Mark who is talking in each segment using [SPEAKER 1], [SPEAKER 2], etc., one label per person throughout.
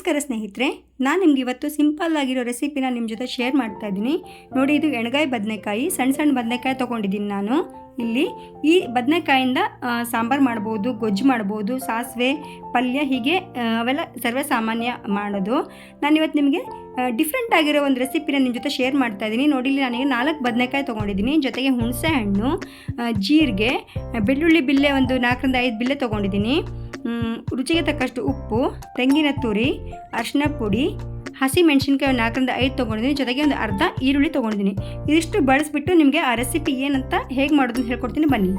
[SPEAKER 1] ನಮಸ್ಕಾರ ಸ್ನೇಹಿತರೆ, ನಾನು ನಿಮ್ಗೆ ಇವತ್ತು ಸಿಂಪಲ್ ಆಗಿರೋ ರೆಸಿಪಿನ ನಿಮ್ಮ ಜೊತೆ ಶೇರ್ ಮಾಡ್ತಾ ಇದ್ದೀನಿ. ನೋಡಿ, ಇದು ಎಣ್ಗಾಯಿ ಬದನೆಕಾಯಿ, ಸಣ್ಣ ಸಣ್ಣ ಬದನೆಕಾಯಿ ತೊಗೊಂಡಿದ್ದೀನಿ ನಾನು. ಇಲ್ಲಿ ಈ ಬದನೆಕಾಯಿಂದ ಸಾಂಬಾರು ಮಾಡ್ಬೋದು, ಗೊಜ್ಜು ಮಾಡ್ಬೋದು, ಸಾಸಿವೆ ಪಲ್ಯ, ಹೀಗೆ ಅವೆಲ್ಲ ಸರ್ವೇ ಸಾಮಾನ್ಯ ಮಾಡೋದು. ನಾನಿವತ್ತು ನಿಮಗೆ ಡಿಫ್ರೆಂಟ್ ಆಗಿರೋ ಒಂದು ರೆಸಿಪಿನ ನಿಮ್ಮ ಜೊತೆ ಶೇರ್ ಮಾಡ್ತಾ ಇದ್ದೀನಿ. ನೋಡಿ, ಇಲ್ಲಿ ನನಗೆ 4 ಬದನೆಕಾಯಿ ತೊಗೊಂಡಿದ್ದೀನಿ, ಜೊತೆಗೆ ಹುಣಸೆ ಹಣ್ಣು, ಜೀರಿಗೆ, ಬೆಳ್ಳುಳ್ಳಿ ಬಿಲ್ಲೆ ಒಂದು 4 ರಿಂದ 5 ಬಿಲ್ಲೆ ತೊಗೊಂಡಿದ್ದೀನಿ, ರುಚಿಗೆ ತಕ್ಕಷ್ಟು ಉಪ್ಪು, ತೆಂಗಿನ ತುರಿ, ಅರಿಶಿನ ಪುಡಿ, ಹಸಿ ಮೆಣಸಿನ್ಕಾಯಿ 4 ರಿಂದ 5 ತೊಗೊಂಡಿದ್ದೀನಿ, ಜೊತೆಗೆ ಒಂದು ಅರ್ಧ ಈರುಳ್ಳಿ ತೊಗೊಂಡಿದ್ದೀನಿ. ಇದಿಷ್ಟು ಬಳಸಿಬಿಟ್ಟು ನಿಮಗೆ ಆ ರೆಸಿಪಿ ಏನಂತ ಹೇಗೆ ಮಾಡೋದು ಅಂತ ಹೇಳ್ಕೊಡ್ತೀನಿ, ಬನ್ನಿ.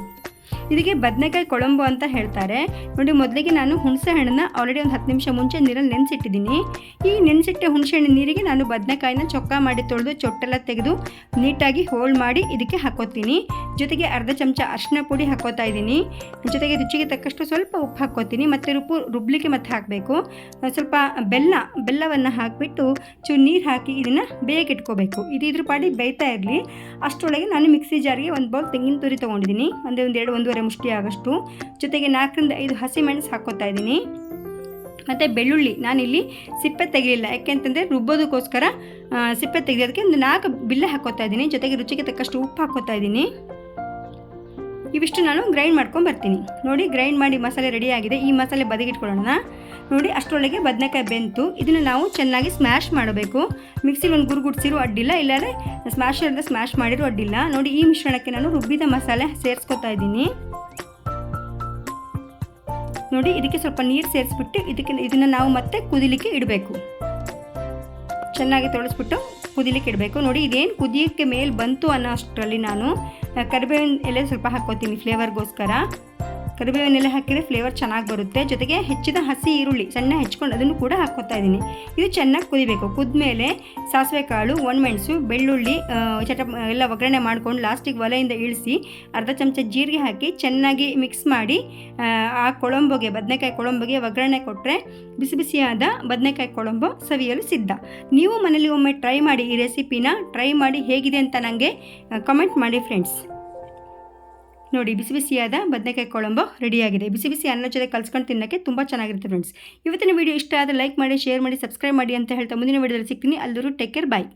[SPEAKER 1] ಇದಕ್ಕೆ ಬದನೆಕಾಯಿ ಕೊಳಂಬು ಅಂತ ಹೇಳ್ತಾರೆ. ನೋಡಿ, ಮೊದಲಿಗೆ ನಾನು ಹುಣಸೆ ಹಣ್ಣನ್ನು ಆಲ್ರೆಡಿ ಒಂದು 10 ನಿಮಿಷ ಮುಂಚೆ ನೀರಲ್ಲಿ ನೆನೆಸಿಟ್ಟಿದ್ದೀನಿ. ಈ ನೆನೆಸಿಟ್ಟ ಹುಣಸೆ ಹಣ್ಣಿನ ನೀರಿಗೆ ನಾನು ಬದನೆಕಾಯಿನ ಚೊಕ್ಕ ಮಾಡಿ ತೊಳೆದು ಚೊಟ್ಟೆಲ್ಲ ತೆಗೆದು ನೀಟಾಗಿ ಹೋಲ್ ಮಾಡಿ ಇದಕ್ಕೆ ಹಾಕೋತೀನಿ. ಜೊತೆಗೆ ಅರ್ಧ ಚಮಚ ಅರಿಶಿನ ಪುಡಿ ಹಾಕೋತಾ ಇದ್ದೀನಿ. ಜೊತೆಗೆ ರುಚಿಗೆ ತಕ್ಕಷ್ಟು ಸ್ವಲ್ಪ ಉಪ್ಪು ಹಾಕೋತೀನಿ. ಮತ್ತು ರುಬ್ಲಿಕ್ಕೆ ಮತ್ತೆ ಹಾಕಬೇಕು. ಸ್ವಲ್ಪ ಬೆಲ್ಲವನ್ನು ಹಾಕಿಬಿಟ್ಟು ಚೂರು ನೀರು ಹಾಕಿ ಇದನ್ನು ಬೇಯಕ್ಕೆ ಇಟ್ಕೋಬೇಕು. ಇದ್ರ ಪಾಡಿ ಬೇಯ್ತಾ ಇರಲಿ. ಅಷ್ಟರೊಳಗೆ ನಾನು ಮಿಕ್ಸಿ ಜಾರಿಗೆ ಒಂದು ಬೌಲ್ ತೆಂಗಿನ ತುರಿ ತೊಗೊಂಡಿದ್ದೀನಿ, ಒಂದೂವರೆ ಮುಷ್ಟಿ ಆಗೋಷ್ಟು. ಜೊತೆಗೆ 4 ರಿಂದ 5 ಹಸಿ ಮೆಣಸು ಹಾಕೋತಾ ಇದ್ದೀನಿ. ಮತ್ತು ಬೆಳ್ಳುಳ್ಳಿ ನಾನಿಲ್ಲಿ ಸಿಪ್ಪೆ ತೆಗೆಯಲಿಲ್ಲ, ಯಾಕೆಂತಂದರೆ ರುಬ್ಬೋದಕ್ಕೋಸ್ಕರ ಸಿಪ್ಪೆ ತೆಗೆಯೋದಕ್ಕೆ ಒಂದು 4 ಬಿಲ್ಲೆ ಹಾಕೋತಾ ಇದ್ದೀನಿ. ಜೊತೆಗೆ ರುಚಿಗೆ ತಕ್ಕಷ್ಟು ಉಪ್ಪು ಹಾಕೋತಾ ಇದ್ದೀನಿ. ಇವಿಷ್ಟು ನಾನು ಗ್ರೈಂಡ್ ಮಾಡ್ಕೊಂಡು ಬರ್ತೀನಿ. ನೋಡಿ, ಗ್ರೈಂಡ್ ಮಾಡಿ ಮಸಾಲೆ ರೆಡಿ ಆಗಿದೆ. ಈ ಮಸಾಲೆ ಬದಿಗಿಟ್ಕೊಳ್ಳೋಣ. ನೋಡಿ, ಅಷ್ಟರೊಳಗೆ ಬದನೆಕಾಯಿ ಬೆಂತು. ಇದನ್ನು ನಾವು ಚೆನ್ನಾಗಿ ಸ್ಮ್ಯಾಶ್ ಮಾಡಬೇಕು. ಮಿಕ್ಸಿಲಿ ಒಂದು ಗುರುಗುಡ್ಸಿರೋ ಅಡ್ಡಿಲ್ಲ, ಇಲ್ಲಾಂದರೆ ಸ್ಮ್ಯಾಶರಿಂದ ಸ್ಮ್ಯಾಶ್ ಮಾಡಿರೋ ಅಡ್ಡಿಲ್ಲ. ನೋಡಿ, ಈ ಮಿಶ್ರಣಕ್ಕೆ ನಾನು ರುಬ್ಬಿದ ಮಸಾಲೆ ಸೇರಿಸ್ಕೊತಾ ಇದ್ದೀನಿ. ನೋಡಿ, ಇದಕ್ಕೆ ಸ್ವಲ್ಪ ನೀರು ಸೇರಿಸ್ಬಿಟ್ಟು ಇದನ್ನು ನಾವು ಮತ್ತೆ ಕುದಿಲಿಕ್ಕೆ ಇಡಬೇಕು. ಚೆನ್ನಾಗಿ ತೊಳೆಸ್ಬಿಟ್ಟು ಕುದಿಲಿಕ್ಕೆ ಇಡಬೇಕು. ನೋಡಿ, ಇದೇನು ಕುದಿಯೋಕ್ಕೆ ಮೇಲೆ ಬಂತು ಅನ್ನೋ ಅಷ್ಟರಲ್ಲಿ ನಾನು ಕರಿಬೇವಿನ ಎಲೆ ಸ್ವಲ್ಪ ಹಾಕ್ಕೋತೀನಿ ಫ್ಲೇವರ್ಗೋಸ್ಕರ. ಕರಿಬೇವಿನ ಎಲೆ ಹಾಕಿದರೆ ಫ್ಲೇವರ್ ಚೆನ್ನಾಗಿ ಬರುತ್ತೆ. ಜೊತೆಗೆ ಹೆಚ್ಚಿದ ಹಸಿ ಈರುಳ್ಳಿ ಸಣ್ಣ ಹೆಚ್ಕೊಂಡು ಅದನ್ನು ಕೂಡ ಹಾಕ್ಕೋತಾ ಇದ್ದೀನಿ. ಇದು ಚೆನ್ನಾಗಿ ಕುದಿಬೇಕು. ಕುದ್ಮೇಲೆ ಸಾಸಿವೆ ಕಾಳು, ಒಣಮೆಣಸು, ಬೆಳ್ಳುಳ್ಳಿ ಎಲ್ಲ ಒಗ್ಗರಣೆ ಮಾಡ್ಕೊಂಡು ಲಾಸ್ಟಿಗೆ ಒಲೆಯಿಂದ ಇಳಿಸಿ ಅರ್ಧ ಚಮಚ ಜೀರಿಗೆ ಹಾಕಿ ಚೆನ್ನಾಗಿ ಮಿಕ್ಸ್ ಮಾಡಿ ಆ ಬದನೆಕಾಯಿ ಕೊಳಂಬುಗೆ ಒಗ್ಗರಣೆ ಕೊಟ್ಟರೆ ಬಿಸಿ ಬಿಸಿಯಾದ ಬದನೆಕಾಯಿ ಕೊಳಂಬು ಸವಿಯಲು ಸಿದ್ಧ. ನೀವು ಮನೇಲಿ ಒಮ್ಮೆ ಟ್ರೈ ಮಾಡಿ, ಈ ರೆಸಿಪಿನ ಟ್ರೈ ಮಾಡಿ ಹೇಗಿದೆ ಅಂತ ನನಗೆ ಕಮೆಂಟ್ ಮಾಡಿ ಫ್ರೆಂಡ್ಸ್. ನೋಡಿ, ಬಿಸಿ ಬಿಸಿಯಾದ ಬದನೆಕಾಯಿ ಕೊಳಂಬು ರೆಡಿಯಾಗಿದೆ. ಬಿಸಿ ಬಿಸಿ ಅನ್ನ ಜೊತೆ ಕಲ್ಸ್ಕೊಂಡು ತಿನ್ನೋಕ್ಕೆ ತುಂಬ ಚೆನ್ನಾಗಿರುತ್ತೆ ಫ್ರೆಂಡ್ಸ್. ಇವತ್ತಿನ ವಿಡಿಯೋ ಇಷ್ಟ ಆದರೆ ಲೈಕ್ ಮಾಡಿ, ಶೇರ್ ಮಾಡಿ, ಸಬ್ಸ್ಕ್ರೈಬ್ ಮಾಡಿ ಅಂತ ಹೇಳ್ತಾ ಮುಂದಿನ ವಿಡಿಯೋದಲ್ಲಿ ಸಿಗ್ತೀನಿ. ಅಲ್ಲರೂ ಟೇಕ್ ಕೇರ್, ಬಾಯ್.